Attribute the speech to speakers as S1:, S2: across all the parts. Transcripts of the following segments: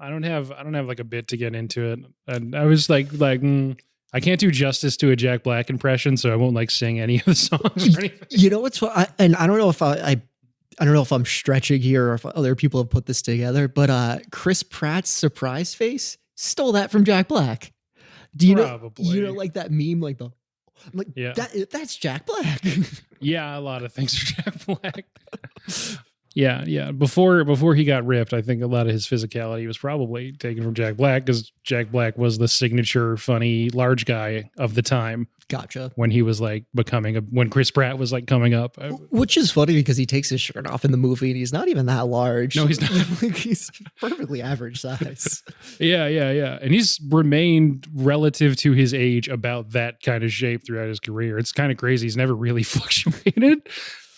S1: I don't have like a bit to get into it. And I was like, I can't do justice to a Jack Black impression, so I won't like sing any of the songs or anything.
S2: You know what's what? And I don't know if I don't know if I'm stretching here or if other people have put this together, but Chris Pratt's surprise face stole that from Jack Black. Do you know like that meme, like that's Jack Black.
S1: Yeah, a lot of things are Jack Black. Yeah. Before he got ripped, I think a lot of his physicality was probably taken from Jack Black because Jack Black was the signature funny large guy of the time.
S2: Gotcha.
S1: When he was like when Chris Pratt was like coming up.
S2: Which is funny because he takes his shirt off in the movie and he's not even that large.
S1: No, he's not.
S2: He's perfectly average size.
S1: Yeah. And he's remained relative to his age about that kind of shape throughout his career. It's kind of crazy. He's never really fluctuated.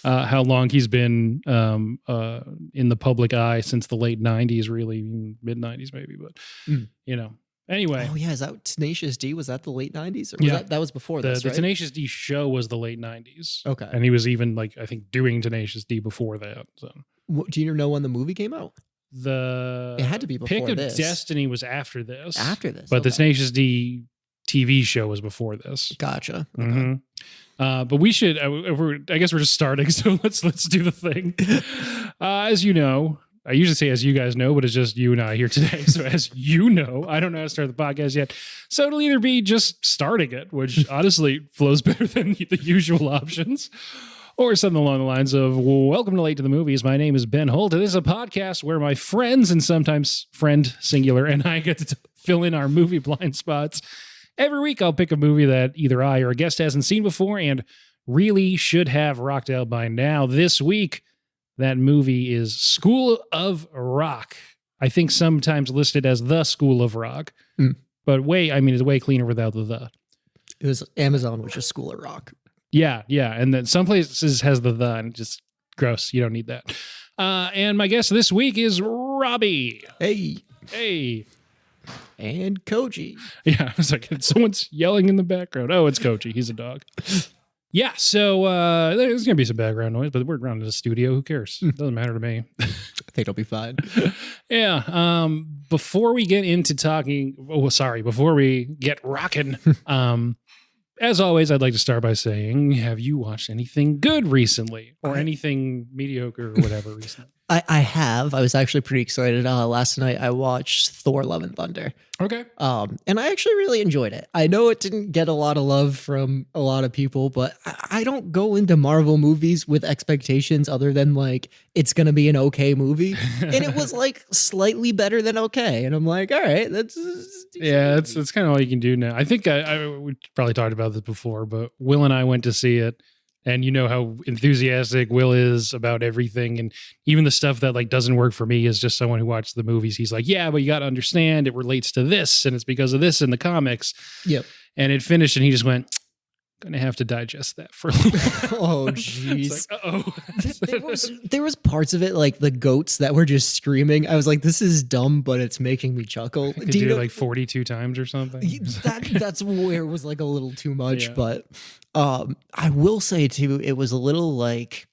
S1: How long he's been in the public eye since the late 90s, really mid 90s maybe, but anyway.
S2: Oh yeah, is that Tenacious D? Was that the late 90s? Or was that was before this, right?
S1: The Tenacious D show was the late 90s.
S2: Okay.
S1: And he was even like, I think doing Tenacious D before that. So
S2: do you know when the movie came out?
S1: It
S2: had to be before
S1: Pick
S2: this.
S1: of Destiny was after this. But
S2: okay.
S1: the Tenacious D TV show was before this.
S2: Gotcha. Okay.
S1: Mm-hmm. But we should, I guess we're just starting. So let's do the thing. As you know, I usually say, as you guys know, but it's just you and I here today. So as you know, I don't know how to start the podcast yet. So it'll either be just starting it, which honestly flows better than the usual options, or something along the lines of, welcome to Late to the Movies. My name is Ben Holt. And this is a podcast where my friends, and sometimes friend singular, and I get to fill in our movie blind spots. Every week, I'll pick a movie that either I or a guest hasn't seen before and really should have rocked out by now. This week, that movie is School of Rock. I think sometimes listed as The School of Rock. But it's way cleaner without the.
S2: It was Amazon, which is School of Rock.
S1: Yeah. And then some places has the, and just gross. You don't need that. And my guest this week is Robbie. Hey.
S2: And Koji.
S1: Yeah, I was like, someone's yelling in the background. Oh, it's Koji. He's a dog. Yeah, so there's going to be some background noise, but we're around in the studio. Who cares? It doesn't matter to me.
S2: I think it'll be fine.
S1: Yeah. Before we get into talking, before we get rocking, as always, I'd like to start by saying, have you watched anything good recently? Or anything mediocre or whatever recently?
S2: I have. I was actually pretty excited. Last night I watched Thor: Love and Thunder.
S1: Okay.
S2: And I actually really enjoyed it. I know it didn't get a lot of love from a lot of people, but I don't go into Marvel movies with expectations other than like it's going to be an okay movie. And it was like slightly better than okay. And I'm like, all right, that's
S1: kind of all you can do now. I think we probably talked about this before, but Will and I went to see it. And you know how enthusiastic Will is about everything. And even the stuff that like doesn't work for me is just someone who watched the movies. He's like, yeah, but you got to understand it relates to this. And it's because of this in the comics.
S2: Yep.
S1: And it finished and he just went, going to have to digest that for a little while.
S2: Oh, jeez.
S1: Like, uh-oh.
S2: there was parts of it, like the goats that were just screaming. I was like, this is dumb, but it's making me chuckle.
S1: Do you know, like 42 times or something?
S2: That's where it was like a little too much. Yeah. But I will say too, it was a little like,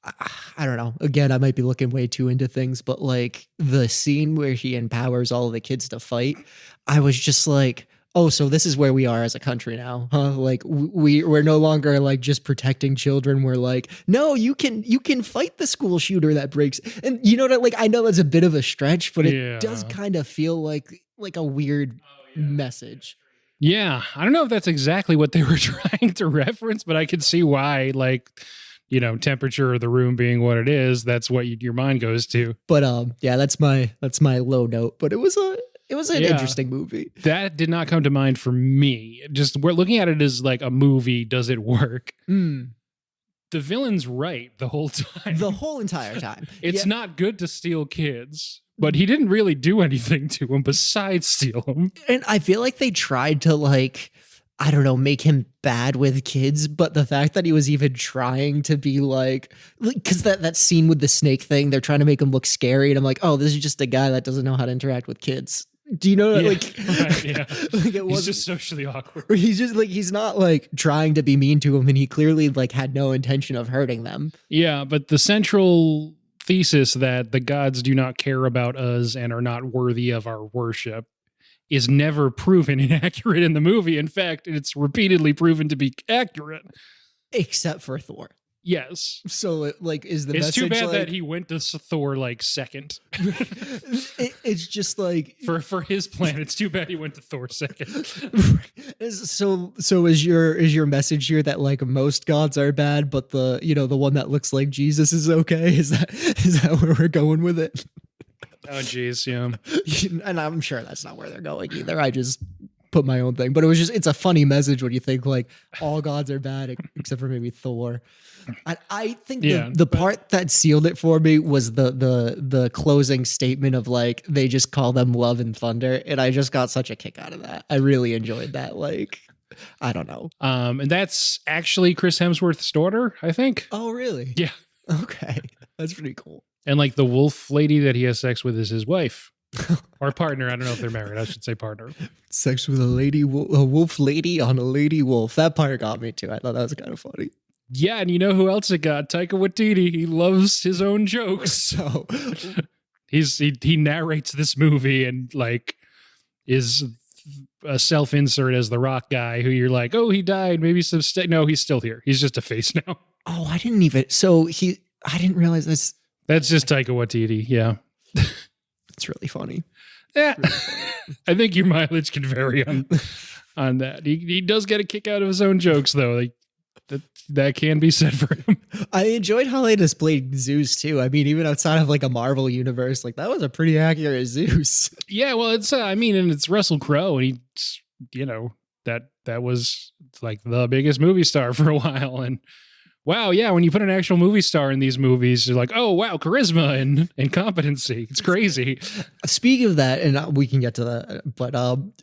S2: I don't know. Again, I might be looking way too into things, but like the scene where he empowers all of the kids to fight, I was just like, oh, so this is where we are as a country now, huh? Like we're no longer like just protecting children. We're like, no, you can fight the school shooter that breaks. And you know what? Like, I know that's a bit of a stretch, but it does kind of feel like a weird message.
S1: Yeah. I don't know if that's exactly what they were trying to reference, but I could see why, like, you know, temperature of the room being what it is, that's what your mind goes to.
S2: But yeah, that's my low note, but it was an interesting movie.
S1: That did not come to mind for me. Just we're looking at it as like a movie. Does it work? The villain's right the whole time.
S2: The whole entire time.
S1: It's not good to steal kids, but he didn't really do anything to him besides steal them.
S2: And I feel like they tried to like, I don't know, make him bad with kids, but the fact that he was even trying to be like, because that scene with the snake thing, they're trying to make him look scary. And I'm like, oh, this is just a guy that doesn't know how to interact with kids. Do you know?
S1: Yeah,
S2: like,
S1: right, yeah.
S2: Like
S1: he's just socially awkward.
S2: He's just like, he's not like trying to be mean to him, and he clearly like had no intention of hurting them.
S1: Yeah, but the central thesis that the gods do not care about us and are not worthy of our worship is never proven inaccurate in the movie. In fact, it's repeatedly proven to be accurate.
S2: Except for Thor.
S1: Yes.
S2: So, like, is the
S1: it's
S2: message
S1: too bad
S2: like,
S1: that he went to Thor like second.
S2: It's just like
S1: for his plan. It's too bad he went to Thor second.
S2: So is your message here that like most gods are bad, but the one that looks like Jesus is okay? Is that where we're going with it?
S1: Oh, geez, yeah.
S2: And I'm sure that's not where they're going either. I just put my own thing, but it's a funny message when you think like all gods are bad except for maybe Thor. I think the part that sealed it for me was the closing statement of like they just call them Love and Thunder, and I just got such a kick out of that. I really enjoyed that. Like, I don't know.
S1: And that's actually Chris Hemsworth's daughter, I think.
S2: Oh, really?
S1: Yeah.
S2: Okay, that's pretty cool.
S1: And like the wolf lady that he has sex with is his wife. Or partner. I don't know if they're married. I should say partner.
S2: Sex with a wolf lady on a lady wolf. That part got me too. I thought that was kind of funny.
S1: Yeah, and you know who else it got? Taika Waititi. He loves his own jokes.
S2: So
S1: he narrates this movie and like is a self-insert as the Rock guy who you're like, oh, he died. Maybe some no, he's still here. He's just a face now.
S2: Oh, I didn't realize this.
S1: That's just Taika Waititi. Yeah.
S2: It's really funny.
S1: Yeah. Really funny. I think your mileage can vary on that. He does get a kick out of his own jokes though. Like that can be said for him.
S2: I enjoyed how they displayed Zeus too. I mean, even outside of like a Marvel universe, like that was a pretty accurate Zeus.
S1: Yeah, well, it's and it's Russell Crowe, and that was like the biggest movie star for a while. And wow, yeah, when you put an actual movie star in these movies, you're like, oh wow, charisma and competency. It's crazy.
S2: Speaking of that, and we can get to that, but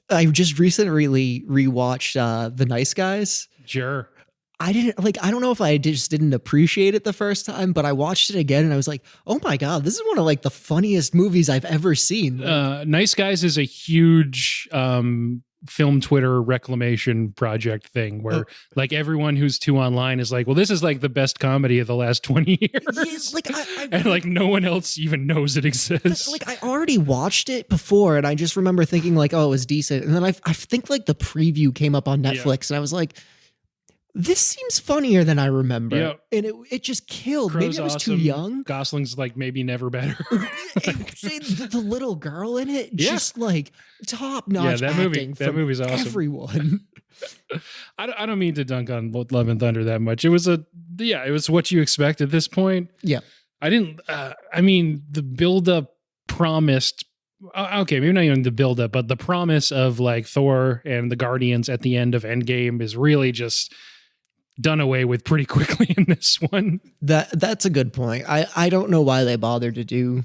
S2: I just recently rewatched The Nice Guys.
S1: Sure.
S2: I don't know if I just didn't appreciate it the first time, but I watched it again and I was like, oh my God, this is one of like the funniest movies I've ever seen.
S1: Nice Guys is a huge film Twitter reclamation project thing where like everyone who's too online is like, well, this is like the best comedy of the last 20 years.
S2: Like
S1: and like no one else even knows it exists.
S2: Like I already watched it before and I just remember thinking like, oh, it was decent. And then I think like the preview came up on Netflix and I was like, this seems funnier than I remember. Yep. And it just killed.
S1: Crow's
S2: maybe I was too young.
S1: Gosling's like maybe never better.
S2: The little girl in it, just like top-notch acting.
S1: That movie's awesome.
S2: Everyone.
S1: I don't mean to dunk on Love and Thunder that much. It was what you expect at this point.
S2: Yeah.
S1: I didn't, the build-up promised, okay, maybe not even the build-up, but the promise of like Thor and the Guardians at the end of Endgame is really just done away with pretty quickly in this one.
S2: That's a good point. I don't know why they bothered to do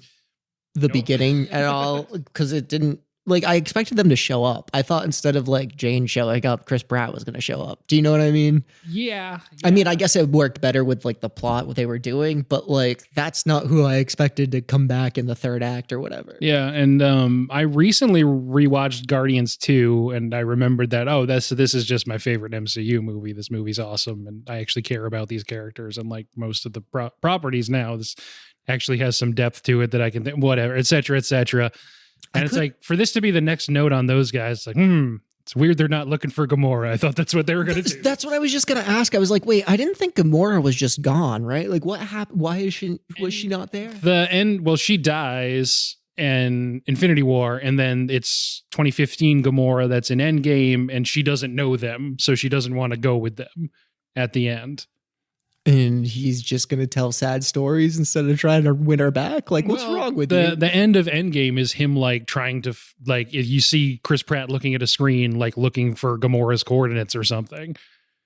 S2: the beginning at all, because it didn't, like, I expected them to show up. I thought instead of like Jane showing up, Chris Pratt was going to show up. Do you know what I mean?
S1: Yeah.
S2: I mean, I guess it worked better with like the plot, what they were doing, but like, that's not who I expected to come back in the third act or whatever.
S1: Yeah. And I recently rewatched Guardians 2 and I remembered that, this is just my favorite MCU movie. This movie's awesome. And I actually care about these characters and like most of the properties now. This actually has some depth to it that I can think, whatever, et cetera, et cetera. And it's like, for this to be the next note on those guys, like, it's weird they're not looking for Gamora. I thought that's what they were going to do.
S2: That's what I was just going to ask. I was like, wait, I didn't think Gamora was just gone, right? Like, what happened? Why was she not there?
S1: She dies in Infinity War, and then it's 2015 Gamora that's in Endgame, and she doesn't know them, so she doesn't want to go with them at the end.
S2: And he's just going to tell sad stories instead of trying to win her back? Like, what's wrong with you?
S1: The end of Endgame is him, like, trying to, like, you see Chris Pratt looking at a screen, like, looking for Gamora's coordinates or something.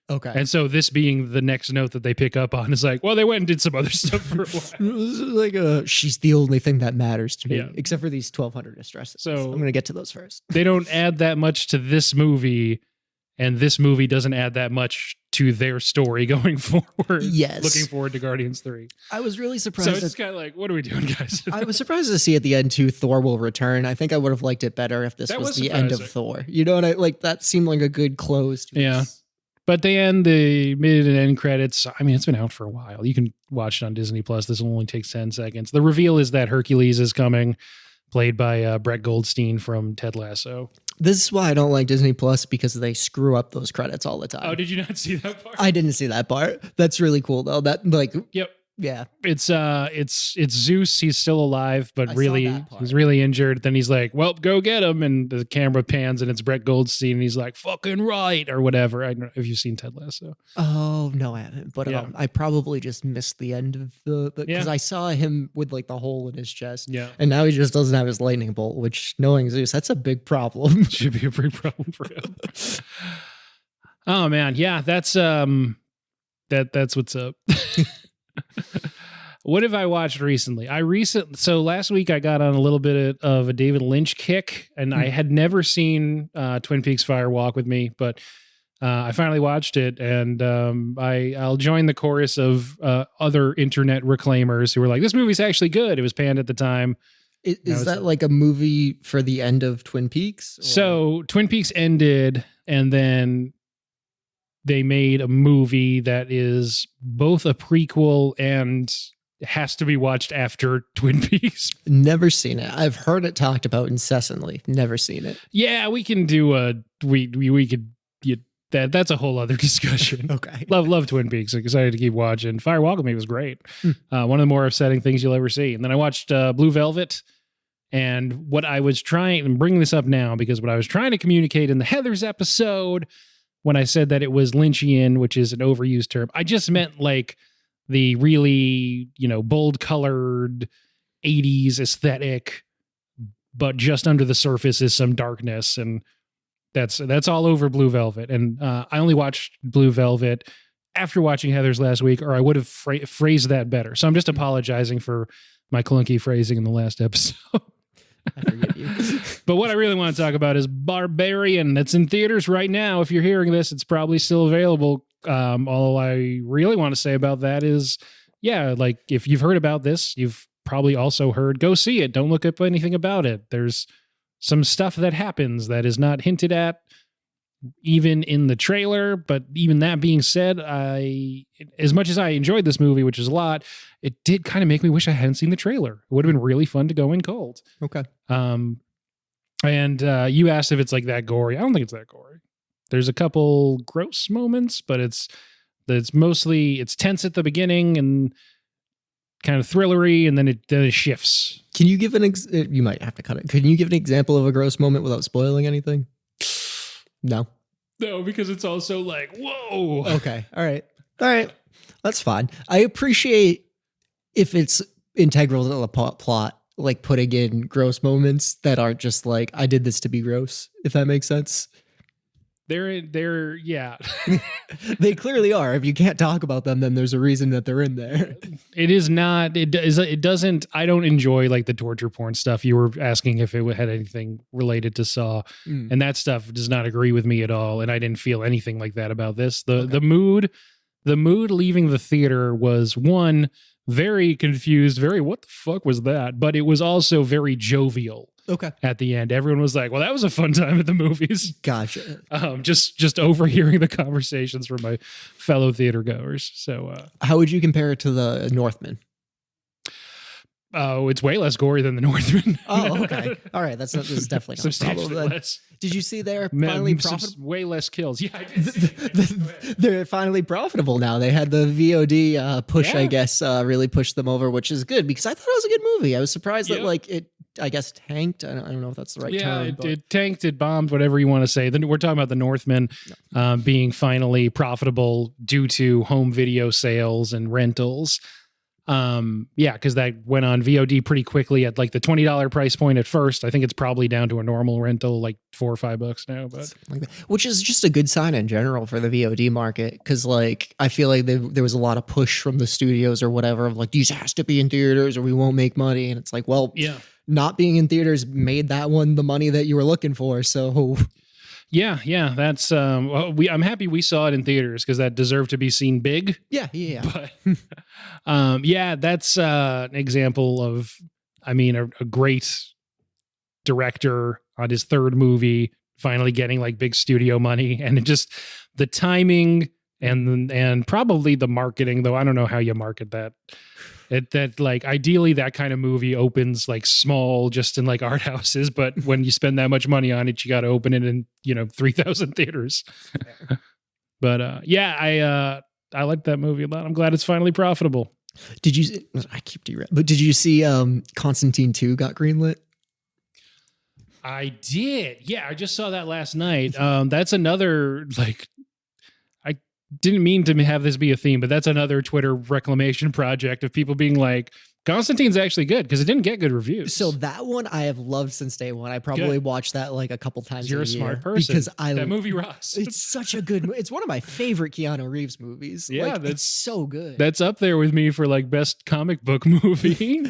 S2: Okay.
S1: And so this being the next note that they pick up on is like, well, they went and did some other stuff for a while.
S2: Like, she's the only thing that matters to me, except for these 1,200 distresses.
S1: So
S2: I'm going to get to those first.
S1: They don't add that much to this movie, and this movie doesn't add that much to their story going forward.
S2: Yes.
S1: Looking forward to Guardians 3.
S2: I was really surprised.
S1: So it's kind of like, what are we doing, guys?
S2: I was surprised to see at the end too, Thor will return. I think I would have liked it better if this was the end of Thor. You know what that seemed like a good close to
S1: Yeah.
S2: this
S1: But they end the mid and end credits. I mean, it's been out for a while. You can watch it on Disney Plus. This will only take 10 seconds. The reveal is that Hercules is coming, played by Brett Goldstein from Ted Lasso.
S2: This is why I don't like Disney Plus, because they screw up those credits all the time.
S1: Oh, did you not see that part?
S2: I didn't see that part. That's really cool though. That like,
S1: yep.
S2: Yeah.
S1: It's Zeus. He's still alive, but
S2: I
S1: really he's really injured. Then he's like, well, go get him. And the camera pans and it's Brett Goldstein. And he's like, fucking right. Or whatever. I don't know if you've seen Ted Lasso.
S2: Oh, no, I haven't. But
S1: Yeah.
S2: I probably just missed the end of the because I saw him with like the hole in his chest.
S1: Yeah.
S2: And now he just doesn't have his lightning bolt, which, knowing Zeus, that's a big problem.
S1: Should be a big problem for him. Oh man. Yeah. That's what's up. What have I watched recently? So last week I got on a little bit of a David Lynch kick, and I had never seen Twin Peaks Fire Walk with Me, but I finally watched it, and I'll join the chorus of other internet reclaimers who were like, this movie's actually good. It was panned at the time.
S2: Is that like a movie for the end of Twin Peaks? Or?
S1: So Twin Peaks ended, and then they made a movie that is both a prequel and has to be watched after Twin Peaks.
S2: Never seen it. I've heard it talked about incessantly. Never seen it.
S1: Yeah, we can do that's a whole other discussion.
S2: Okay.
S1: Love Twin Peaks. I'm excited to keep watching. Fire Walk with Me was great. One of the more upsetting things you'll ever see. And then I watched Blue Velvet. And what I was trying, and bringing this up now, because what I was trying to communicate in the Heathers episode, when I said that it was Lynchian, which is an overused term, I just meant like the really, bold colored 80s aesthetic, but just under the surface is some darkness. And that's all over Blue Velvet. And I only watched Blue Velvet after watching Heathers last week, or I would have phrased that better. So I'm just apologizing for my clunky phrasing in the last episode.
S2: I forgive you.
S1: But what I really want to talk about is Barbarian. That's in theaters right now. If you're hearing this, it's probably still available. All I really want to say about that is, like if you've heard about this, you've probably also heard, go see it. Don't look up anything about it. There's some stuff that happens that is not hinted at even in the trailer. But even that being said, as much as I enjoyed this movie, which is a lot, it did kind of make me wish I hadn't seen the trailer. It would have been really fun to go in cold.
S2: Okay.
S1: And you asked if it's like that gory. I don't think it's that gory. There's a couple gross moments, but it's mostly tense at the beginning and kind of thrillery, and then it shifts.
S2: Can you give you might have to cut it. Can you give an example of a gross moment without spoiling anything? No,
S1: because it's also like, whoa.
S2: Okay. All right. That's fine. I appreciate if it's integral to the plot, like putting in gross moments that aren't just like, I did this to be gross, if that makes sense.
S1: They're yeah.
S2: They clearly are. If you can't talk about them, then there's a reason that they're in there.
S1: It is not. It doesn't. I don't enjoy like the torture porn stuff. You were asking if it had anything related to Saw, and that stuff does not agree with me at all. And I didn't feel anything like that about this. The mood leaving the theater was, one, very confused, very what the fuck was that? But it was also very jovial.
S2: Okay.
S1: At the end, everyone was like, well, that was a fun time at the movies.
S2: Gotcha.
S1: Just overhearing the conversations from my fellow theater goers. So
S2: how would you compare it to the Northman?
S1: Oh, it's way less gory than the Northman.
S2: Oh, okay. All right. This is definitely not a problem.
S1: Substantially less.
S2: Did you see they're finally profitable?
S1: Way less kills. Yeah, I did see
S2: they're finally profitable now. They had the VOD push, I guess, really pushed them over, which is good because I thought it was a good movie. I was surprised that like it, I guess, tanked. I don't know if that's the right term.
S1: Yeah, it tanked, it bombed, whatever you want to say. Then we're talking about the Northman being finally profitable due to home video sales and rentals. Because that went on VOD pretty quickly at like the $20 price point at first. I think it's probably down to a normal rental, like $4 or $5 now, but
S2: which is just a good sign in general for the VOD market. Because like I feel like there was a lot of push from the studios or whatever of like, these has to be in theaters or we won't make money. And it's like, well, not being in theaters made that one the money that you were looking for. So
S1: yeah, that's I'm happy we saw it in theaters because that deserved to be seen big.
S2: Yeah.
S1: But that's an example of, I mean, a great director on his third movie finally getting like big studio money, and it just the timing and probably the marketing, though I don't know how you market that. That like ideally that kind of movie opens like small, just in like art houses, but when you spend that much money on it, you got to open it in 3,000 theaters. But I like that movie a lot. I'm glad it's finally profitable.
S2: Did you? I keep derailed, but did you see Constantine 2 got greenlit?
S1: I did. Yeah, I just saw that last night. That's another like. Didn't mean to have this be a theme, but that's another Twitter reclamation project of people being like, Constantine's actually good because it didn't get good reviews.
S2: So that one I have loved since day one. I probably watched that like a couple times.
S1: You're a smart person
S2: because
S1: that movie rocks.
S2: It's such a good. It's one of my favorite Keanu Reeves movies.
S1: Yeah,
S2: like, it's so good.
S1: That's up there with me for like best comic book movie.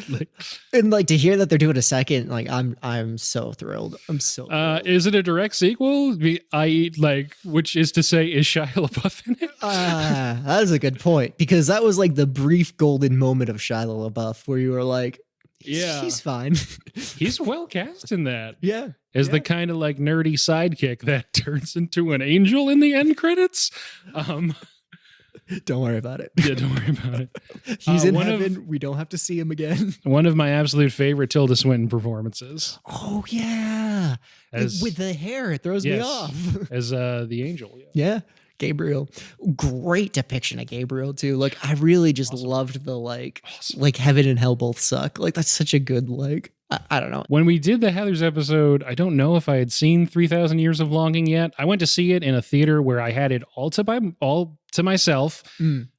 S2: And like to hear that they're doing a second, like I'm so thrilled. I'm so. Thrilled.
S1: Is it a direct sequel? Which is to say, is Shia LaBeouf in it?
S2: That is a good point, because that was like the brief golden moment of Shia LaBeouf where you were like, yeah, he's fine.
S1: He's well cast in that.
S2: Yeah.
S1: As the kind of like nerdy sidekick that turns into an angel in the end credits.
S2: Don't worry about it.
S1: Yeah, don't worry about it.
S2: He's in heaven. We don't have to see him again.
S1: One of my absolute favorite Tilda Swinton performances.
S2: Oh, yeah. With the hair, it throws me off.
S1: As the angel.
S2: Yeah. Gabriel. Great depiction of Gabriel, too. Like, I really just loved the, like heaven and hell both suck. Like, that's such a good, like, I don't know.
S1: When we did the Heathers episode, I don't know if I had seen 3,000 Years of Longing yet. I went to see it in a theater where I had it all to myself.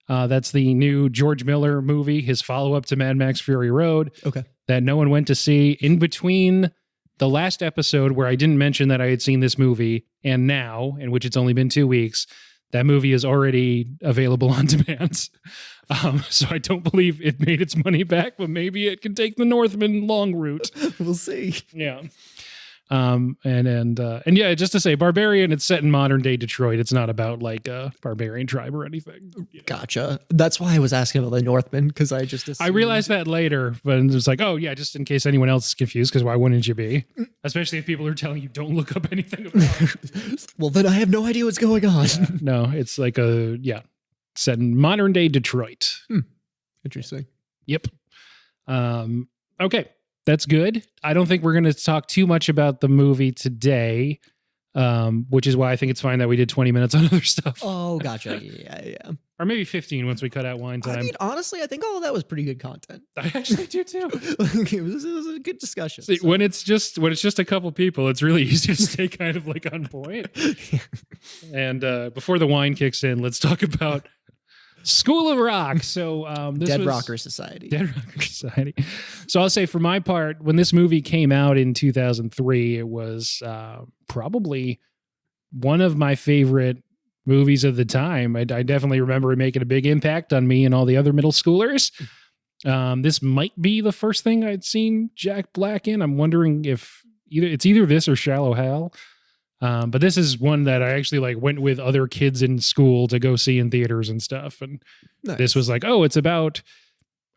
S1: That's the new George Miller movie, his follow-up to Mad Max Fury Road.
S2: Okay.
S1: That no one went to see. In between the last episode where I didn't mention that I had seen this movie and now, in which it's only been 2 weeks, that movie is already available on demand. So I don't believe it made its money back, but maybe it can take the Northman long route.
S2: We'll see.
S1: Yeah. And yeah, just to say, Barbarian, it's set in modern day Detroit. It's not about like a barbarian tribe or anything.
S2: Gotcha. That's why I was asking about the Northman, because I just assumed.
S1: I realized that later, but it was like, oh yeah, just in case anyone else is confused, because why wouldn't you be? Especially if people are telling you don't look up anything about it.
S2: Well, then I have no idea what's going on.
S1: Yeah, no, it's like set in modern day Detroit.
S2: Interesting.
S1: Yep. Okay. That's good. I don't think we're going to talk too much about the movie today, which is why I think it's fine that we did 20 minutes on other stuff.
S2: Oh, gotcha. Yeah.
S1: Or maybe 15 once we cut out wine time.
S2: I mean, honestly, I think all of that was pretty good content.
S1: I actually do too.
S2: It was a good discussion.
S1: See, when it's just a couple people, it's really easy to stay kind of like on point. And before the wine kicks in, let's talk about School of Rock. So
S2: Dead Rocker Society.
S1: So I'll say for my part, when this movie came out in 2003, it was probably one of my favorite movies of the time. I definitely remember it making a big impact on me and all the other middle schoolers. This might be the first thing I'd seen Jack Black in. I'm wondering if either this or Shallow Hal. But this is one that I actually like went with other kids in school to go see in theaters and stuff. And This was like, oh, it's about,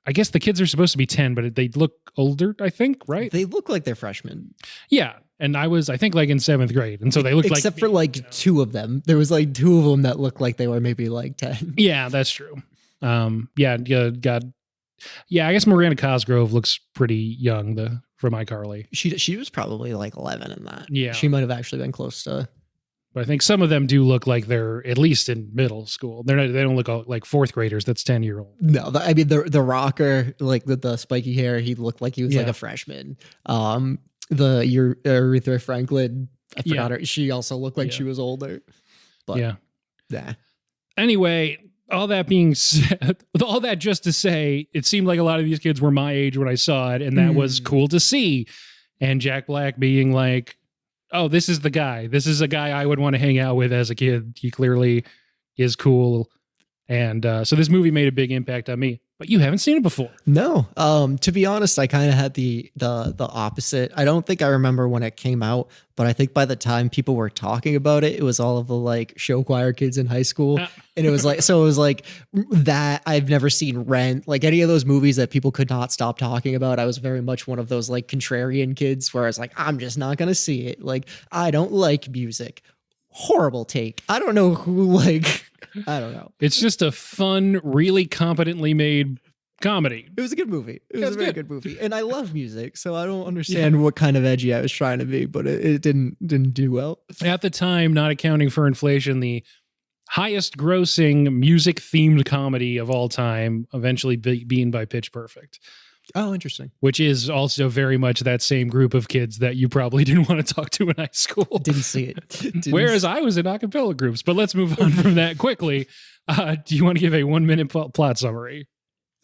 S1: I guess the kids are supposed to be 10, but they look older, I think, right?
S2: They look like they're freshmen.
S1: Yeah. And I think like in 7th grade. And so they looked
S2: except for like 2 of them. There was like 2 of them that looked like they were maybe like 10.
S1: Yeah, that's true. I guess Miranda Cosgrove looks pretty young, from iCarly.
S2: She was probably like 11 in that.
S1: Yeah.
S2: She might have actually been close to.
S1: But I think some of them do look like they're at least in middle school. They don't look like 4th graders. That's 10-year-old.
S2: No, I mean the rocker, like the spiky hair, he looked like he was like a freshman. Aretha Franklin, I forgot her. She also looked like she was older. But yeah.
S1: Anyway, all that being said, all that just to say, it seemed like a lot of these kids were my age when I saw it, and that was cool to see. And Jack Black being like, oh, this is the guy. This is a guy I would want to hang out with as a kid. He clearly is cool. And so this movie made a big impact on me. but you haven't seen it before.
S2: No. To be honest, I kind of had the opposite. I don't think I remember when it came out, but I think by the time people were talking about it, it was all of the like show choir kids in high school. And it was like, so it was like that. I've never seen Rent, like any of those movies that people could not stop talking about. I was very much one of those like contrarian kids where I was like, I'm just not going to see it. Like, I don't like music. Horrible take. I don't know who like, I don't know.
S1: It's just a fun, really competently made comedy.
S2: It was a good movie. It was a very good movie. And I love music, so I don't understand what kind of edgy I was trying to be, but it didn't do well.
S1: At the time, not accounting for inflation, the highest grossing music themed comedy of all time, eventually being by Pitch Perfect.
S2: Oh, interesting.
S1: Which is also very much that same group of kids that you probably didn't want to talk to in high school.
S2: Didn't see it.
S1: Whereas I was in a cappella groups. But let's move on from that quickly. Do you want to give a 1 minute plot summary?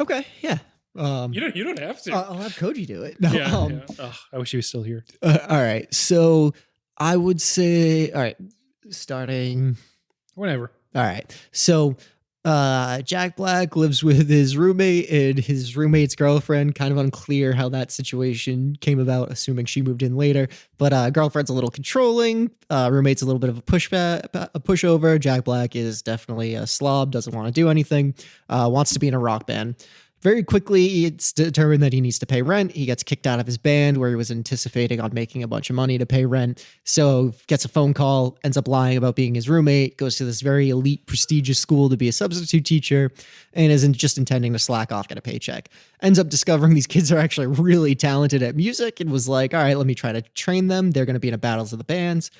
S2: Okay, yeah.
S1: You don't have to.
S2: I'll have Koji do it. No,
S1: yeah. Oh, I wish he was still here.
S2: All right. So I would say, all right, starting.
S1: Whenever.
S2: All right. So Jack Black lives with his roommate and his roommate's girlfriend. Kind of unclear how that situation came about, assuming she moved in later. But girlfriend's a little controlling. Roommate's a little bit of a pushover. Jack Black is definitely a slob, doesn't want to do anything, wants to be in a rock band. Very quickly, it's determined that he needs to pay rent. He gets kicked out of his band where he was anticipating on making a bunch of money to pay rent. So gets a phone call, ends up lying about being his roommate, goes to this very elite, prestigious school to be a substitute teacher, and isn't just intending to slack off, get a paycheck. Ends up discovering these kids are actually really talented at music and was like, all right, let me try to train them. They're going to be in a battles of the bands.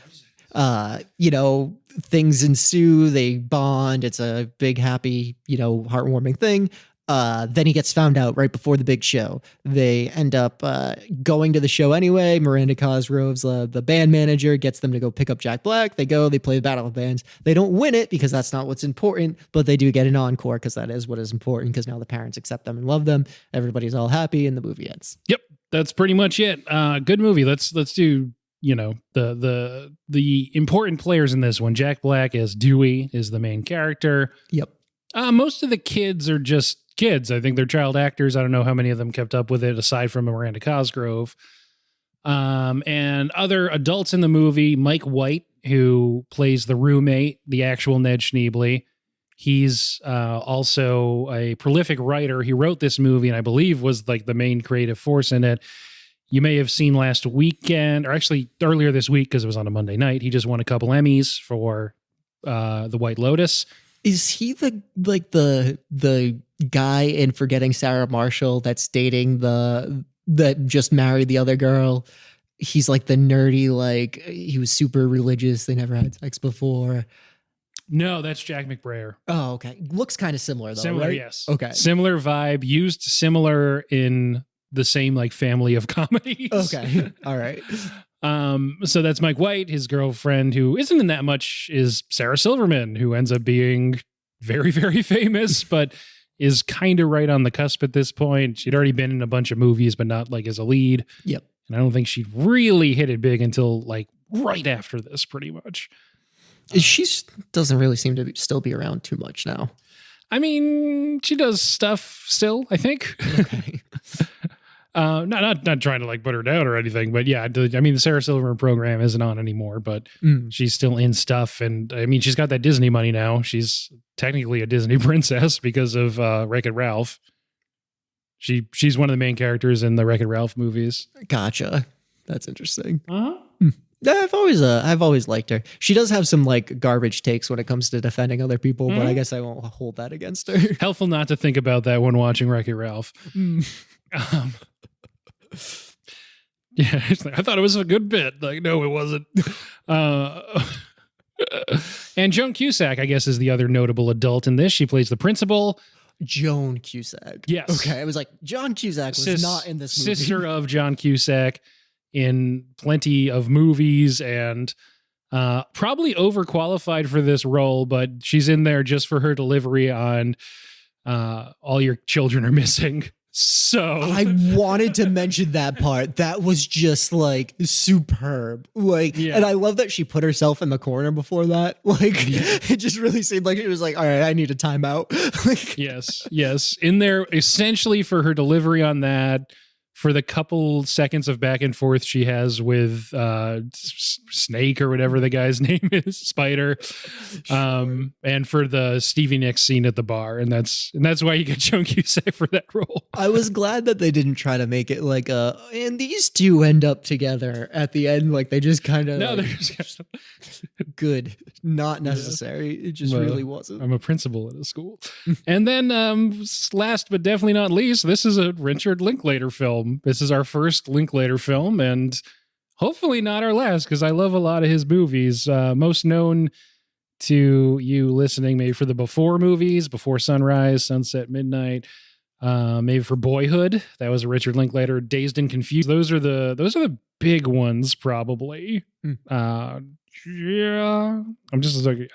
S2: Things ensue. They bond. It's a big, happy, heartwarming thing. Then he gets found out right before the big show. They end up going to the show anyway. Miranda Cosgrove's the band manager gets them to go pick up Jack Black. They go, they play the Battle of Bands. They don't win it because that's not what's important, but they do get an encore because that is what is important because now the parents accept them and love them. Everybody's all happy and the movie ends.
S1: Yep, that's pretty much it. Good movie. Let's do the important players in this one. Jack Black as Dewey is the main character.
S2: Yep.
S1: Most of the kids are just kids. I think they're child actors. I don't know how many of them kept up with it aside from Miranda Cosgrove. And other adults in the movie, Mike White, who plays the roommate, the actual Ned Schneebly. He's also a prolific writer. He wrote this movie and I believe was like the main creative force in it. You may have seen last weekend, or actually earlier this week because it was on a Monday night, he just won a couple Emmys for The White Lotus.
S2: Is he the guy in Forgetting Sarah Marshall that's dating that just married the other girl? He's like the nerdy, like he was super religious. They never had sex before.
S1: No, that's Jack McBrayer.
S2: Oh, okay. Looks kind of similar though.
S1: Similar,
S2: right?
S1: yes.
S2: Okay.
S1: Similar vibe, used similar in the same like family of comedies.
S2: Okay. All right.
S1: So that's Mike White. His girlfriend, who isn't in that much, is Sarah Silverman, who ends up being very, very famous, but is kind of right on the cusp at this point. She'd already been in a bunch of movies, but not like as a lead.
S2: Yep.
S1: And I don't think she really hit it big until like right after this, pretty much.
S2: She doesn't really seem to still be around too much now.
S1: I mean, she does stuff still, I think.
S2: Okay.
S1: Not trying to like put her down or anything, but yeah, I mean, the Sarah Silverman program isn't on anymore, but she's still in stuff. And I mean, she's got that Disney money now. She's technically a Disney princess because of Wreck-It Ralph. She's one of the main characters in the Wreck-It Ralph movies.
S2: Gotcha. That's interesting.
S1: Uh-huh.
S2: I've always liked her. She does have some like garbage takes when it comes to defending other people, but I guess I won't hold that against her.
S1: Helpful not to think about that when watching Wreck-It Ralph. Yeah, I thought it was a good bit. Like, no, it wasn't. And Joan Cusack, I guess, is the other notable adult in this. She plays the principal.
S2: Joan Cusack.
S1: Yes.
S2: Okay, I was like, John Cusack was not in this movie.
S1: Sister of John Cusack in plenty of movies and probably overqualified for this role, but she's in there just for her delivery on all your children are missing. so.
S2: I wanted to mention that part. That was just like superb. Like, and I love that she put herself in the corner before that. Like, it just really seemed like it was like, all right, I need a timeout. Like,
S1: yes. In there, essentially for her delivery on that, for the couple seconds of back and forth she has with Snake or whatever the guy's name is, Spider, and for the Stevie Nicks scene at the bar, and that's why you get Joan Cusack for that role.
S2: I was glad that they didn't try to make it like and these two end up together at the end. Like they just kind of
S1: they're just
S2: good, not necessary. It just really wasn't.
S1: I'm a principal at a school. And then last but definitely not least, this is a Richard Linklater film. This is our first Linklater film, and hopefully not our last, because I love a lot of his movies. Most known to you listening maybe for the Before movies, Before Sunrise, Sunset, Midnight, maybe for Boyhood. That was a Richard Linklater. Dazed and Confused. Those are the big ones, probably. I'm just like,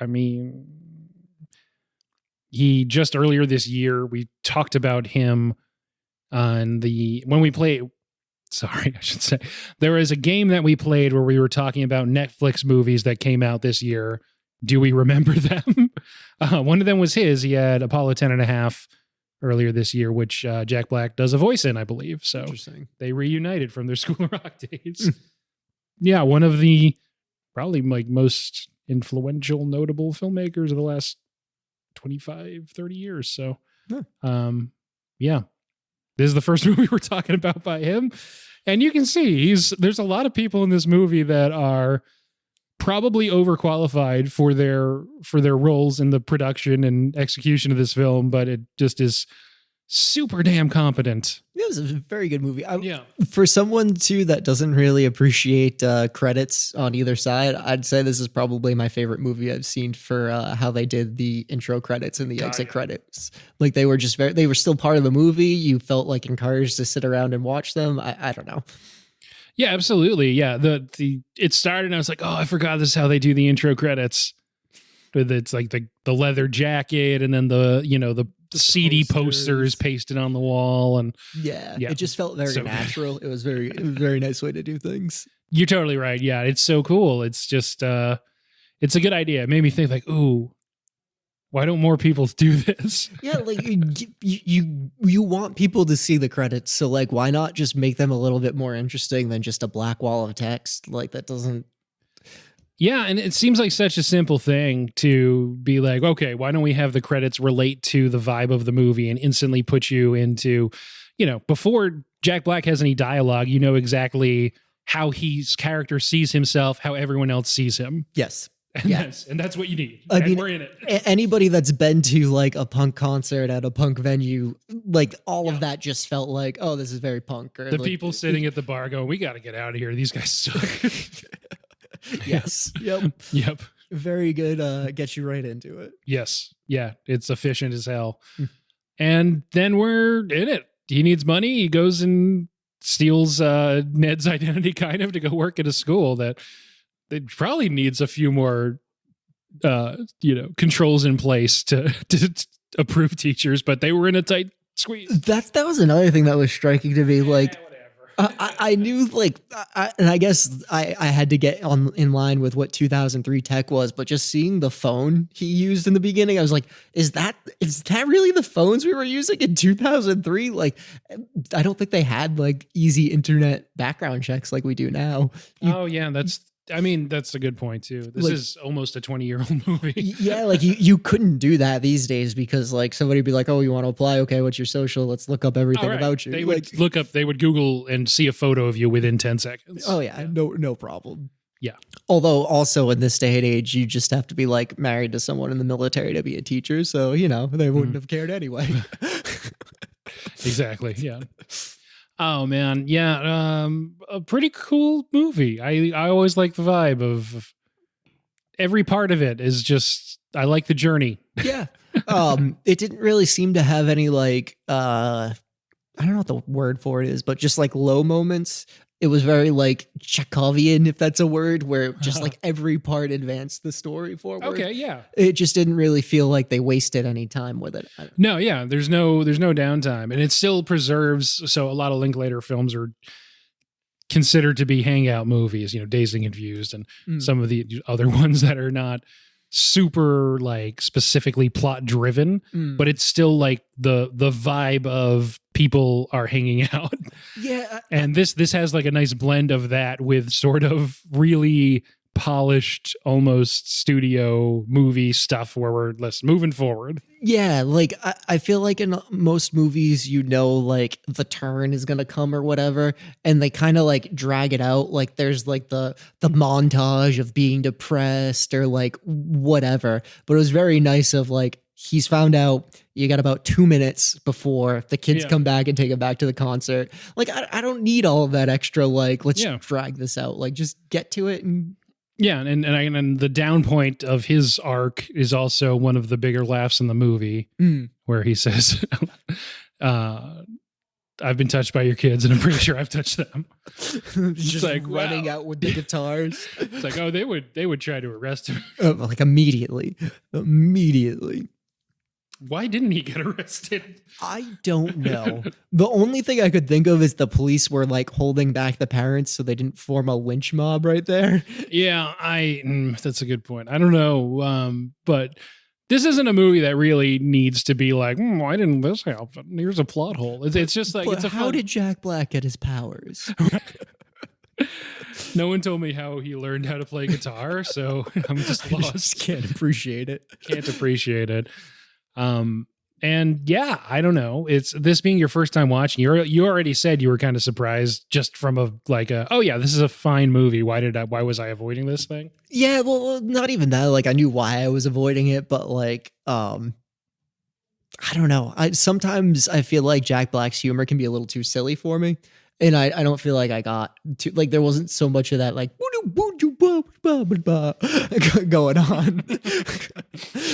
S1: he just earlier this year, we talked about him on when we play. Sorry, I should say there was a game that we played where we were talking about Netflix movies that came out this year. Do we remember them? One of them was his. He had Apollo 10.5 earlier this year, which Jack Black does a voice in, I believe. So they reunited from their School of Rock days. Yeah, one of the probably like most influential, notable filmmakers of the last 25, 30 years. So, yeah. This is the first movie we're talking about by him. And you can see there's a lot of people in this movie that are probably overqualified for their roles in the production and execution of this film, but it just is super damn competent.
S2: It was a very good movie. For someone too that doesn't really appreciate credits on either side, I'd say this is probably my favorite movie I've seen for how they did the intro credits and the exit credits. Like they were still part of the movie. You felt like encouraged to sit around and watch them. I don't know.
S1: Yeah, absolutely. Yeah, it started and I was like, oh, I forgot this is how they do the intro credits. It's like the leather jacket and then the CD posters pasted on the wall, and
S2: it just felt very natural. It was a very nice way to do things.
S1: You're totally right. Yeah, it's so cool. It's just it's a good idea. It made me think like, ooh, why don't more people do this? Yeah,
S2: like you want people to see the credits, so like why not just make them a little bit more interesting than just a black wall of text? Like that doesn't.
S1: Yeah, and it seems like such a simple thing to be like, okay, why don't we have the credits relate to the vibe of the movie and instantly put you into, before Jack Black has any dialogue, you know exactly how his character sees himself, how everyone else sees him.
S2: Yes.
S1: And that's what you need. I mean, we're in it.
S2: Anybody that's been to like a punk concert at a punk venue, like all of that just felt like, oh, this is very punk. Or
S1: the people sitting at the bar going, we got to get out of here. These guys suck.
S2: Yes. Yep. Very good. Get you right into it.
S1: Yes. Yeah. It's efficient as hell. And then we're in it. He needs money. He goes and steals Ned's identity kind of to go work at a school that it probably needs a few more, controls in place to approve teachers, but they were in a tight squeeze.
S2: That was another thing that was striking to me. Like, I knew and I guess I had to get in line with what 2003 tech was, but just seeing the phone he used in the beginning, I was like, is that really the phones we were using in 2003? Like, I don't think they had like easy internet background checks like we do now.
S1: That's a good point too. This is almost a 20-year-old movie.
S2: Yeah, like you couldn't do that these days because like somebody would be like, "Oh, you want to apply? Okay, what's your social? Let's look up everything about you."
S1: They would Google and see a photo of you within 10 seconds.
S2: Oh yeah, no problem.
S1: Yeah.
S2: Although also in this day and age, you just have to be like married to someone in the military to be a teacher, so they wouldn't have cared anyway.
S1: Exactly. Yeah. Oh man, yeah, a pretty cool movie. I always like the vibe of every part of it. Is just I like the journey.
S2: Yeah, it didn't really seem to have any like I don't know what the word for it is, but just like low moments. it was very like Chekhovian, if that's a word, where just like every part advanced the story forward.
S1: Okay, yeah.
S2: It just didn't really feel like they wasted any time with it.
S1: No, yeah. There's no downtime, and it still preserves. So a lot of Linklater films are considered to be hangout movies, Dazed and Confused, and some of the other ones that are not super like specifically plot driven, but it's still like the vibe of people are hanging out.
S2: Yeah.
S1: And this has like a nice blend of that with sort of really polished, almost studio movie stuff where we're moving forward.
S2: Yeah, like I feel like in most movies, like the turn is gonna come or whatever, and they kind of like drag it out. Like there's like the montage of being depressed or like whatever. But it was very nice of like he's found out. You got about 2 minutes before the kids come back and take him back to the concert. Like I don't need all of that extra. Like let's drag this out. Like just get to it and.
S1: Yeah, and the down point of his arc is also one of the bigger laughs in the movie, where he says, "I've been touched by your kids, and I'm pretty sure I've touched them."
S2: Just like running out with the guitars.
S1: It's like, oh, they would try to arrest him,
S2: like immediately.
S1: Why didn't he get arrested?
S2: I don't know. The only thing I could think of is the police were like holding back the parents so they didn't form a lynch mob right there.
S1: Yeah, that's a good point. I don't know. But this isn't a movie that really needs to be like, why didn't this happen? Here's a plot hole. It's just like,
S2: how did Jack Black get his powers?
S1: No one told me how he learned how to play guitar, so I'm just lost.
S2: Just can't appreciate it.
S1: And yeah, I don't know. It's this being your first time watching. You already said you were kind of surprised just from oh yeah, this is a fine movie. Why was I avoiding this thing?
S2: Yeah, well, not even that. Like I knew why I was avoiding it, but like, I don't know. Sometimes I feel like Jack Black's humor can be a little too silly for me. And I don't feel like I got to, like, there wasn't so much of that, like, going on,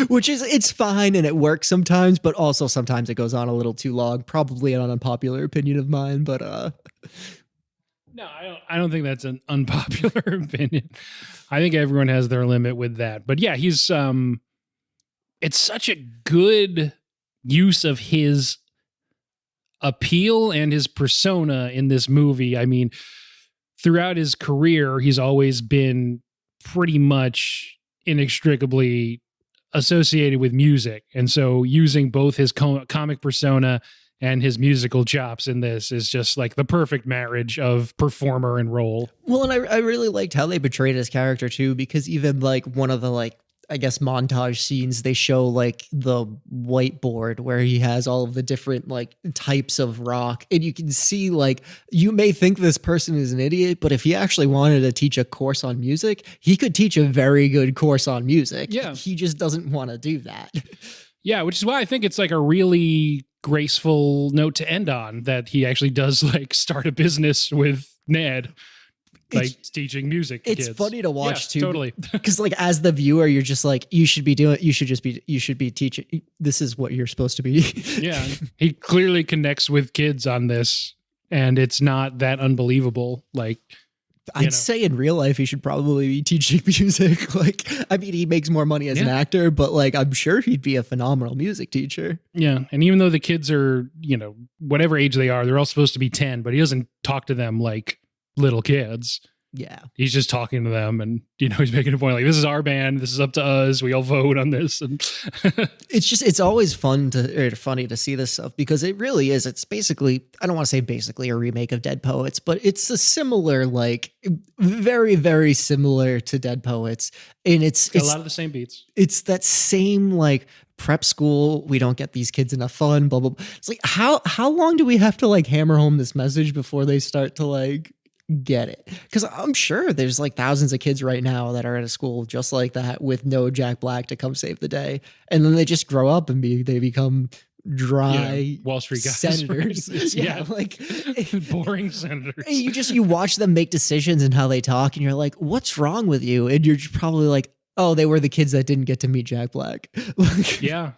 S2: which is, it's fine and it works sometimes, but also sometimes it goes on a little too long, probably an unpopular opinion of mine, but,
S1: no, I don't think that's an unpopular opinion. I think everyone has their limit with that, but yeah, he's, it's such a good use of his appeal and his persona in this movie. I mean, throughout his career, he's always been pretty much inextricably associated with music. And so using both his comic persona and his musical chops in this is just like the perfect marriage of performer and role.
S2: Well, and I really liked how they portrayed his character too, because even like one of the like, I guess, montage scenes, they show like the whiteboard where he has all of the different like types of rock. And you can see like, you may think this person is an idiot, but if he actually wanted to teach a course on music, he could teach a very good course on music.
S1: Yeah.
S2: He just doesn't want to do that.
S1: Yeah, which is why I think it's like a really graceful note to end on, that he actually does like start a business with Ned. Like teaching music to
S2: it's
S1: kids.
S2: Funny to watch too,
S1: totally.
S2: Because like as the viewer, you're just like, you should be teaching. This is what you're supposed to be.
S1: Yeah, he clearly connects with kids on this, and it's not that unbelievable. Like,
S2: I'd say in real life, he should probably be teaching music. Like, I mean, he makes more money as an actor, but like, I'm sure he'd be a phenomenal music teacher.
S1: Yeah, and even though the kids are, whatever age they are, they're all supposed to be 10, but he doesn't talk to them like little kids.
S2: Yeah,
S1: he's just talking to them, and he's making a point like, this is our band, this is up to us, we all vote on this. And
S2: it's always funny to see this stuff, because it really is, it's basically, I don't want to say basically a remake of Dead Poets, but it's a similar, like very, very similar to Dead Poets, and it's
S1: a lot of the same beats.
S2: It's that same like prep school, we don't get these kids enough fun, blah blah blah. It's like, how long do we have to like hammer home this message before they start to like get it? Because I'm sure there's like thousands of kids right now that are at a school just like that with no Jack Black to come save the day, and then they just grow up and they become dry
S1: Wall Street guys,
S2: senators.
S1: Right?
S2: Yeah, like
S1: boring senators.
S2: You watch them make decisions and how they talk, and you're like, what's wrong with you? And you're probably like, oh, they were the kids that didn't get to meet Jack Black.
S1: Yeah.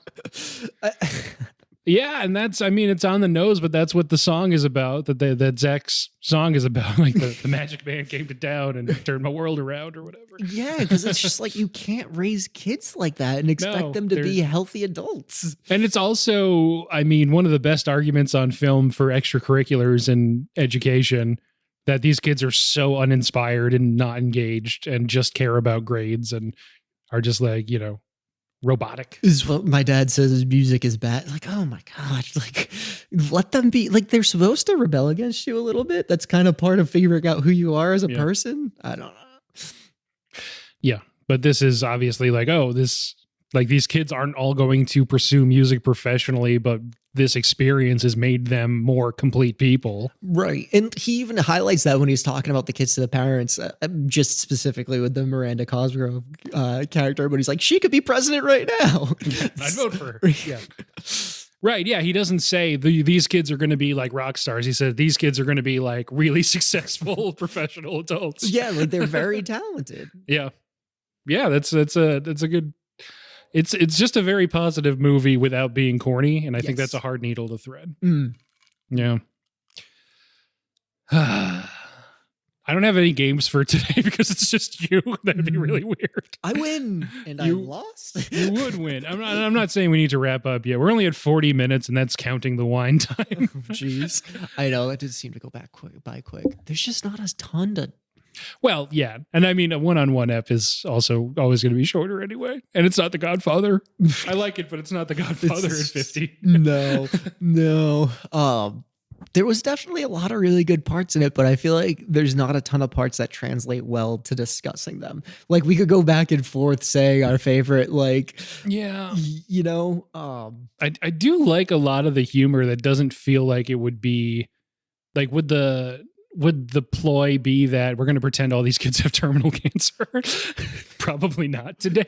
S1: Yeah, and that's, I mean, it's on the nose, but that's what the song is about. That Zach's song is about. Like the magic man came to town and turned my world around or whatever.
S2: Yeah, because it's just like you can't raise kids like that and expect them to be healthy adults.
S1: And it's also, I mean, one of the best arguments on film for extracurriculars and education, that these kids are so uninspired and not engaged and just care about grades and are just like, robotic.
S2: Is what my dad says is music is bad. Like, oh my gosh, like let them be, like they're supposed to rebel against you a little bit. That's kind of part of figuring out who you are as a person. I don't know.
S1: Yeah. But this is obviously like, these kids aren't all going to pursue music professionally, but this experience has made them more complete people.
S2: Right. And he even highlights that when he's talking about the kids to the parents, just specifically with the Miranda Cosgrove character. But he's like, she could be president right now.
S1: I'd vote for her. Yeah. Right. Yeah. He doesn't say these kids are going to be like rock stars. He said these kids are going to be like really successful professional adults.
S2: Yeah. Like they're very talented.
S1: Yeah. Yeah. That's a good. It's just a very positive movie without being corny, and I think that's a hard needle to thread. Yeah. I don't have any games for today because it's just you. That'd be really weird.
S2: I win, and I lost.
S1: You would win. I'm not saying we need to wrap up yet. We're only at 40 minutes, and that's counting the wine time.
S2: Jeez. I know, that did seem to go by quick. There's just not a ton to...
S1: Well, yeah. And I mean, a one-on-one ep is also always going to be shorter anyway. And it's not The Godfather. I like it, but it's not The Godfather at 50.
S2: No. There was definitely a lot of really good parts in it, but I feel like there's not a ton of parts that translate well to discussing them. Like we could go back and forth saying our favorite, like,
S1: yeah,
S2: I
S1: do like a lot of the humor that doesn't feel like it would be like, would the ploy be that we're going to pretend all these kids have terminal cancer? Probably not today.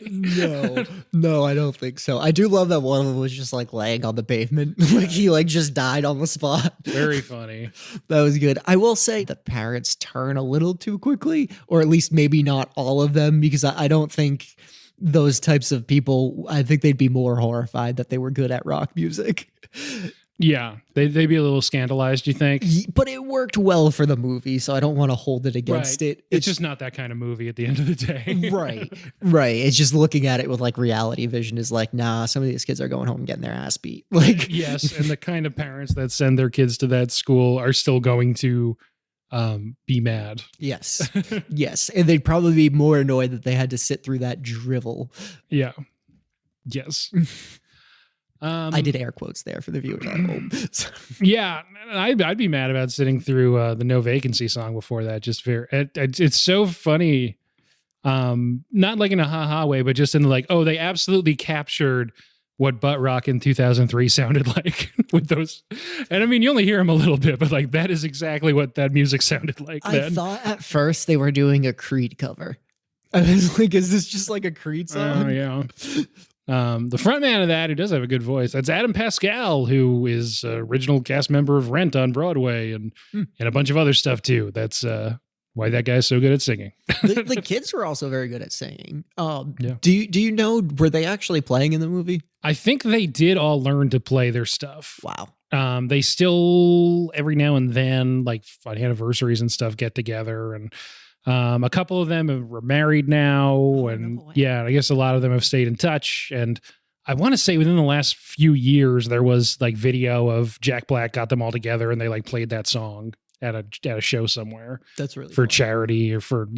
S2: No, I don't think so. I do love that one of them was just like laying on the pavement. Like he like just died on the spot.
S1: Very funny.
S2: That was good. I will say the parents turn a little too quickly, or at least maybe not all of them, because I don't think those types of people, I think they'd be more horrified that they were good at rock music.
S1: Yeah, they'd be a little scandalized, you think?
S2: But it worked well for the movie, so I don't want to hold it against it.
S1: It's just not that kind of movie at the end of the day.
S2: Right. It's just looking at it with like reality vision is like, nah, some of these kids are going home and getting their ass beat. Like,
S1: yes, and the kind of parents that send their kids to that school are still going to be mad.
S2: Yes. And they'd probably be more annoyed that they had to sit through that drivel.
S1: Yeah. Yes.
S2: I did air quotes there for the viewers at home.
S1: Yeah, I'd be mad about sitting through the No Vacancy song before that. Just it's so funny, not like in a ha-ha way, but just in like, oh, they absolutely captured what butt rock in 2003 sounded like with those. And I mean, you only hear them a little bit, but like that is exactly what that music sounded like.
S2: I thought at first they were doing a Creed cover. I was like, is this just like a Creed song?
S1: Oh, yeah. The front man of that, who does have a good voice, that's Adam Pascal, who is original cast member of Rent on Broadway and a bunch of other stuff too. That's why that guy's so good at singing.
S2: The kids were also very good at singing. Yeah. Do you know, were they actually playing in the movie?
S1: I think they did all learn to play their stuff.
S2: Wow.
S1: They still every now and then, like on anniversaries and stuff, get together, and a couple of them are married now, and I guess a lot of them have stayed in touch. And I want to say within the last few years, there was like video of Jack Black got them all together, and they like played that song at a show somewhere.
S2: That's really
S1: for
S2: fun.
S1: charity or for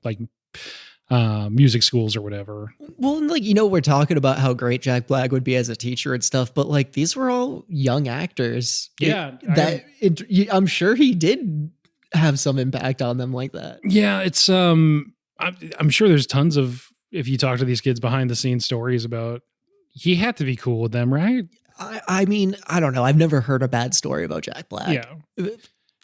S1: like music schools or whatever.
S2: Well, like we're talking about how great Jack Black would be as a teacher and stuff, but like these were all young actors.
S1: Yeah,
S2: I'm sure he did have some impact on them like that.
S1: Yeah, it's I'm sure there's tons of, if you talk to these kids, behind the scenes stories about he had to be cool with them, right?
S2: I mean, I don't know. I've never heard a bad story about Jack Black.
S1: Yeah.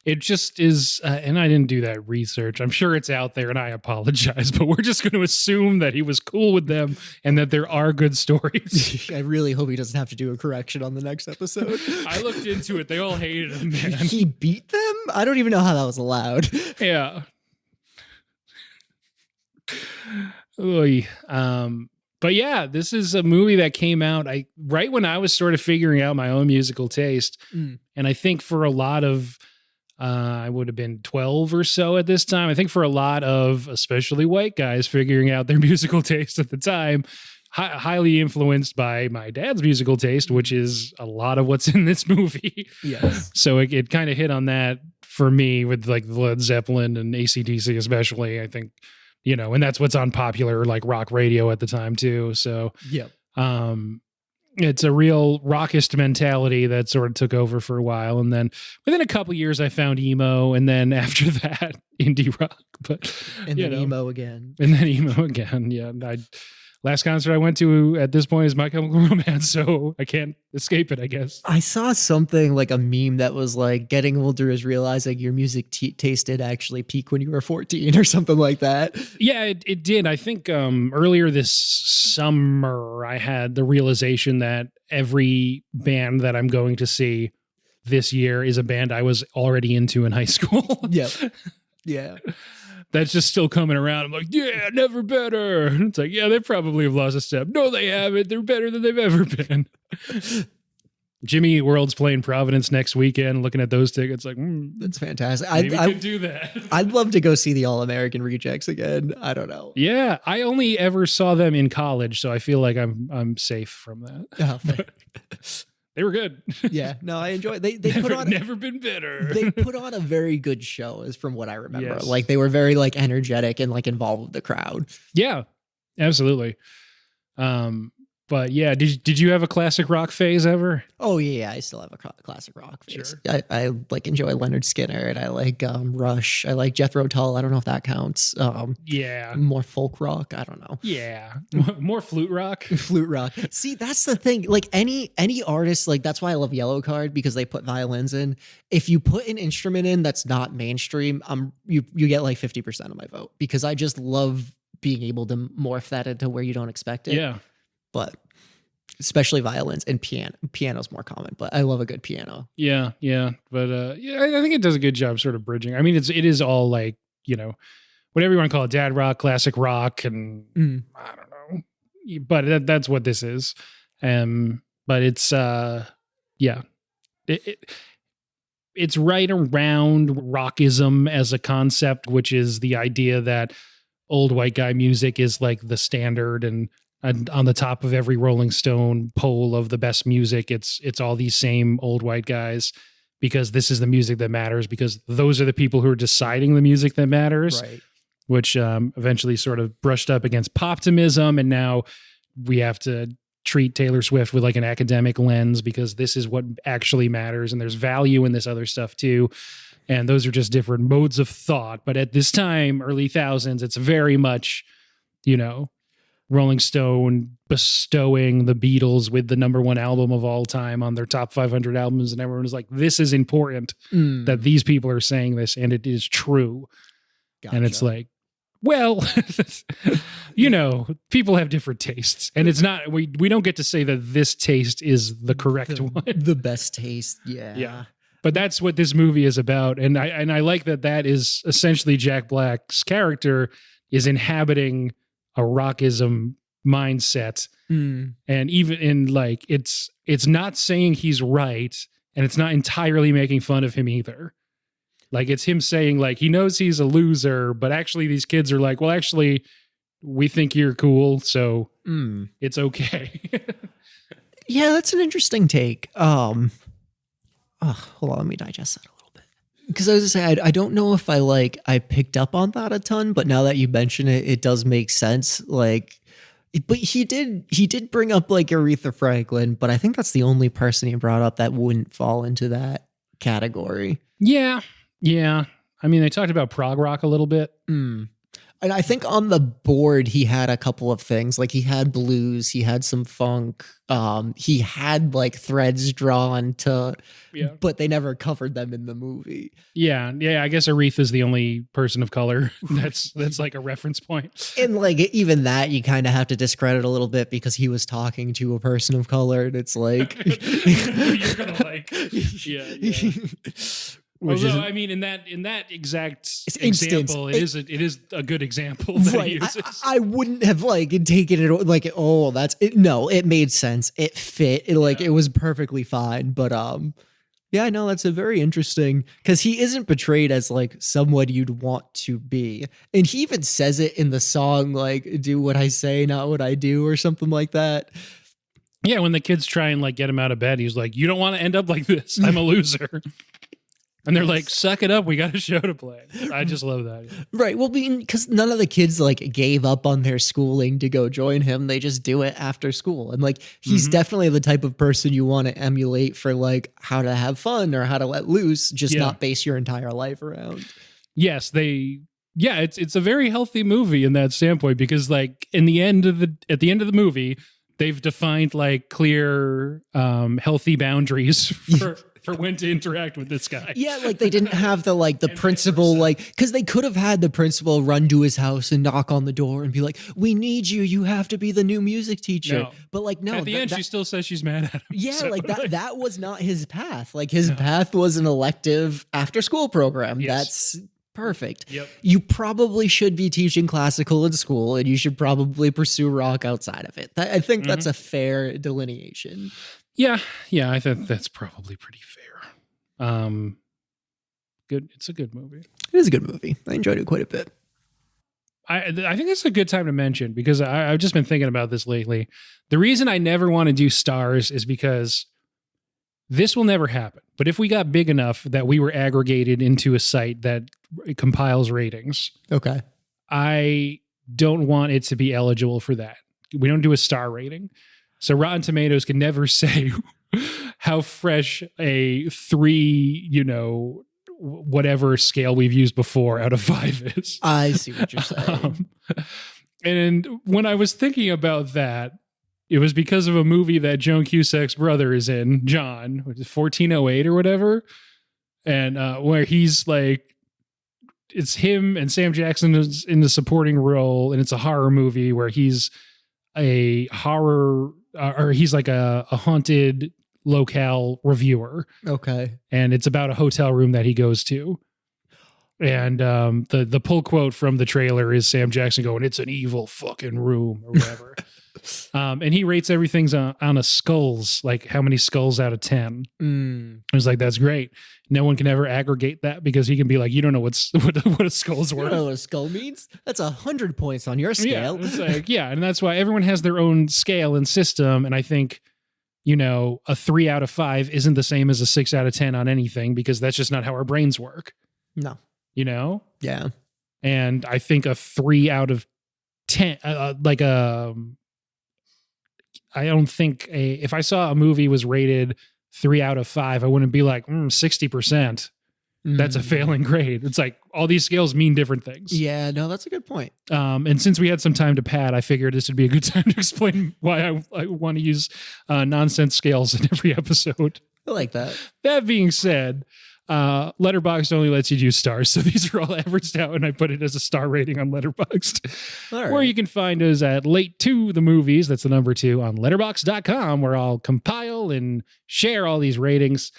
S1: It just is, and I didn't do that research. I'm sure it's out there, and I apologize, but we're just going to assume that he was cool with them and that there are good stories.
S2: I really hope he doesn't have to do a correction on the next episode.
S1: I looked into it. They all hated him, man.
S2: He beat them? I don't even know how that was allowed.
S1: Yeah. Oy. But yeah, this is a movie that came out right when I was sort of figuring out my own musical taste. And I think for a lot of, I would have been 12 or so at this time. I think for a lot of, especially white guys figuring out their musical taste at the time, highly influenced by my dad's musical taste, which is a lot of what's in this movie.
S2: Yes.
S1: So it kind of hit on that for me with like Led Zeppelin and AC/DC especially, I think, you know, and that's what's on popular like rock radio at the time too. So it's a real rockist mentality that sort of took over for a while. And then within a couple years I found emo, and then after that indie rock,
S2: emo again.
S1: And then emo again. Yeah. Last concert I went to at this point is My Chemical Romance, so I can't escape it, I guess.
S2: I saw something like a meme that was like, getting older is realizing your music taste did actually peak when you were 14 or something like that.
S1: Yeah, it did. I think earlier this summer, I had the realization that every band that I'm going to see this year is a band I was already into in high school.
S2: Yep. Yeah.
S1: That's just still coming around. I'm like, yeah, never better. It's like, yeah, they probably have lost a step. No, they haven't. They're better than they've ever been. Jimmy Eat World's playing Providence next weekend. Looking at those tickets, like,
S2: that's fantastic.
S1: Maybe I could do that.
S2: I'd love to go see the All American Rejects again. I don't know.
S1: Yeah, I only ever saw them in college, so I feel like I'm safe from that.
S2: Oh,
S1: they were good.
S2: Yeah, no, I enjoy. They put on
S1: never been better.
S2: They put on a very good show, is from what I remember.
S1: Yes.
S2: Like they were very like energetic and like involved with the crowd.
S1: Yeah, absolutely. But yeah, did you have a classic rock phase ever?
S2: Oh yeah, I still have a classic rock phase.
S1: Sure.
S2: I like enjoy Leonard Skinner, and I like Rush. I like Jethro Tull. I don't know if that counts.
S1: Yeah,
S2: more folk rock. I don't know.
S1: Yeah, more flute rock.
S2: Flute rock. See, that's the thing. Like any artist, like that's why I love Yellow Card, because they put violins in. If you put an instrument in that's not mainstream, you get like 50% of my vote, because I just love being able to morph that into where you don't expect it.
S1: Yeah.
S2: But especially violins and piano. Piano's more common, but I love a good piano.
S1: Yeah. But yeah, I think it does a good job sort of bridging. I mean, it is all like, you know, whatever you want to call it, dad rock, classic rock, and I don't know. But that's what this is. But it's it's right around rockism as a concept, which is the idea that old white guy music is like the standard, and on the top of every Rolling Stone poll of the best music, it's all these same old white guys, because this is the music that matters, because those are the people who are deciding the music that matters,
S2: Right.
S1: Which eventually sort of brushed up against poptimism. And now we have to treat Taylor Swift with like an academic lens, because this is what actually matters. And there's value in this other stuff too. And those are just different modes of thought. But at this time, early thousands, it's very much, you know, Rolling Stone bestowing the Beatles with the #1 album of all time on their top 500 albums. And everyone was like, this is important that these people are saying this, and it is true.
S2: Gotcha.
S1: And it's like, well, you know, people have different tastes, and it's not, we don't get to say that this taste is the correct one.
S2: The best taste. Yeah.
S1: Yeah. But that's what this movie is about. And I like that is essentially Jack Black's character is inhabiting a rockism mindset. And even in like, it's not saying he's right, and it's not entirely making fun of him either. Like, it's him saying like, he knows he's a loser, but actually these kids are like, well, actually we think you're cool, so it's okay.
S2: Yeah, that's an interesting take. Hold on, let me digest that a little bit. Because I was gonna say, I don't know if I picked up on that a ton, but now that you mention it, it does make sense. Like, but he did bring up like Aretha Franklin, but I think that's the only person he brought up that wouldn't fall into that category.
S1: Yeah. I mean, they talked about prog rock a little bit.
S2: And I think on the board, he had a couple of things. Like, he had blues, he had some funk, he had like threads drawn to, but they never covered them in the movie. Yeah.
S1: I guess Aretha's the only person of color that's like a reference point.
S2: And like, even that you kind of have to discredit a little bit, because he was talking to a person of color, and it's like,
S1: You're gonna like, yeah. Although, I mean, in that exact example, it is a good example that
S2: right.
S1: he uses.
S2: I wouldn't have like taken it like, oh, that's it. No, it made sense. It fit. It was perfectly fine. But yeah, no, that's a very interesting, because he isn't portrayed as like someone you'd want to be. And he even says it in the song, like, do what I say, not what I do, or something like that.
S1: Yeah, when the kids try and like get him out of bed, he's like, you don't want to end up like this. I'm a loser. And they're like, suck it up. We got a show to play. I just love that.
S2: Right. Well, because none of the kids like gave up on their schooling to go join him. They just do it after school. And like, he's definitely the type of person you want to emulate for like how to have fun or how to let loose, just not base your entire life around.
S1: Yes, it's a very healthy movie in that standpoint, because like at the end of the movie, they've defined like clear, healthy boundaries for when to interact with this guy.
S2: Yeah, like they didn't have the principal, like, because they could have had the principal run to his house and knock on the door and be like, we need you. You have to be the new music teacher. No. But like, no.
S1: At the end, she still says she's mad at him.
S2: Yeah, so, like that was not his path. Like his path was an elective after school program. Yes. That's perfect.
S1: Yep.
S2: You probably should be teaching classical in school, and you should probably pursue rock outside of it. I think that's a fair delineation.
S1: Yeah, I think that's probably pretty fair. Good. It's a good movie.
S2: It is a good movie. I enjoyed it quite a bit.
S1: I think it's a good time to mention, because I've just been thinking about this lately. The reason I never want to do stars is because this will never happen. But if we got big enough that we were aggregated into a site that compiles ratings,
S2: okay,
S1: I don't want it to be eligible for that. We don't do a star rating. So Rotten Tomatoes can never say how fresh a 3, whatever scale we've used before out of 5 is.
S2: I see what you're saying.
S1: And when I was thinking about that, it was because of a movie that Joan Cusack's brother is in, John, which is 1408 or whatever. And where he's like, it's him and Sam Jackson is in the supporting role. And it's a horror movie where he's a horror, or he's like a haunted locale reviewer.
S2: Okay.
S1: And it's about a hotel room that he goes to. And the pull quote from the trailer is Sam Jackson going, "It's an evil fucking room," or whatever. And he rates everything on a skulls, like how many skulls out of 10. I was like, that's great. No one can ever aggregate that, because he can be like, you don't know what a skull's worth.
S2: You don't know what a skull means? That's 100 points on your scale.
S1: Yeah, it's like, and that's why everyone has their own scale and system. And I think, a 3 out of 5 isn't the same as a 6 out of 10 on anything, because that's just not how our brains work.
S2: No.
S1: Yeah. And I think a 3 out of 10, I don't think if I saw a movie was rated 3 out of 5, I wouldn't be like 60%. That's a failing grade. It's like all these scales mean different things.
S2: Yeah, no, that's a good point.
S1: And since we had some time to pad, I figured this would be a good time to explain why I want to use nonsense scales in every episode.
S2: I like that.
S1: That being said, Letterboxd only lets you use stars, so these are all averaged out, and I put it as a star rating on Letterboxd.
S2: All right.
S1: Where you can find us at Late to the Movies, that's the number 2, on letterboxd.com, where I'll compile and share all these ratings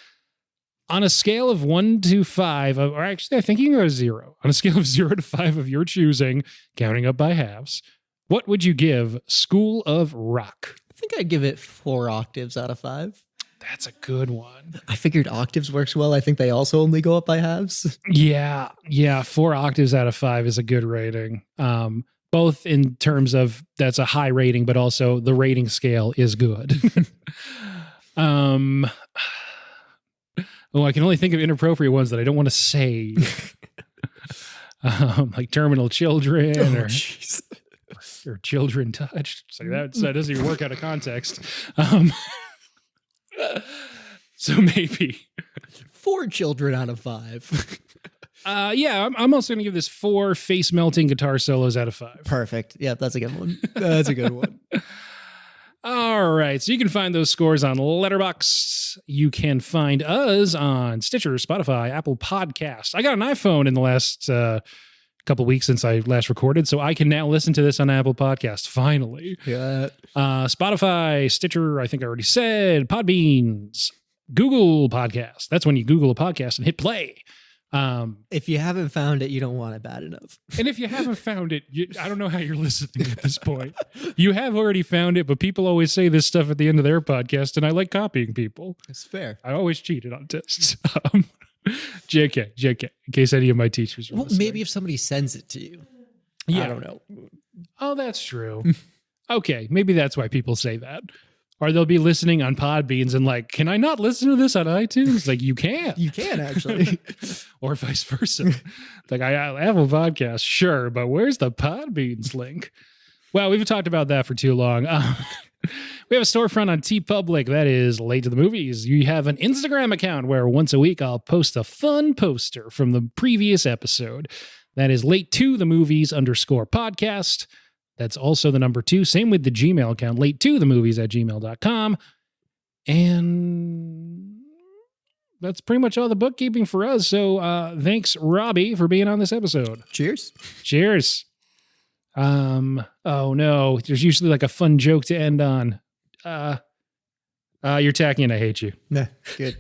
S1: on a scale of 1 to 5, or actually I think you can go to 0. On a scale of 0 to 5 of your choosing, counting up by halves, what would you give School of Rock?
S2: I think I'd give it 4 octaves out of 5.
S1: That's a good one.
S2: I figured octaves works well. I think they also only go up by halves.
S1: Yeah. 4 octaves out of 5 is a good rating. Both in terms of that's a high rating, but also the rating scale is good. I can only think of inappropriate ones that I don't want to say. Like terminal children or children touched. So that doesn't even work out of context. So maybe
S2: 4 children out of 5.
S1: I'm also gonna give this 4 face melting guitar solos out of 5.
S2: Perfect. Yeah, that's a good one. That's a good one.
S1: All right, so you can find those scores on Letterboxd. You can find us on Stitcher, Spotify, Apple Podcasts. I got an iPhone in the last couple weeks since I last recorded, so I can now listen to this on Apple Podcasts. Finally,
S2: yeah.
S1: Spotify, Stitcher. I think I already said Podbeans. Google Podcast. That's when you Google a podcast and hit play.
S2: If you haven't found it, you don't want it bad enough.
S1: And if you haven't found it, I don't know how you're listening at this point. You have already found it, but people always say this stuff at the end of their podcast, and I like copying people.
S2: It's fair.
S1: I always cheated on tests. JK, in case any of my teachers are listening.
S2: Maybe if somebody sends it to you. I don't know.
S1: Oh, that's true. Okay, maybe that's why people say that. Or they'll be listening on Podbeans and like, can I not listen to this on iTunes? Like, you can.
S2: You can, actually.
S1: Or vice versa. Like, I have a podcast, sure, but where's the Podbeans link? Well, we've talked about that for too long. We have a storefront on TeePublic that is Late to the Movies. You have an Instagram account where once a week I'll post a fun poster from the previous episode. That is Late to the Movies _podcast. That's also the number 2. Same with the Gmail account, latetothemovies@gmail.com. And that's pretty much all the bookkeeping for us. So thanks, Robbie, for being on this episode.
S2: Cheers.
S1: Cheers. Oh no, there's usually like a fun joke to end on. You're tacky and I hate you.
S2: Nah, good.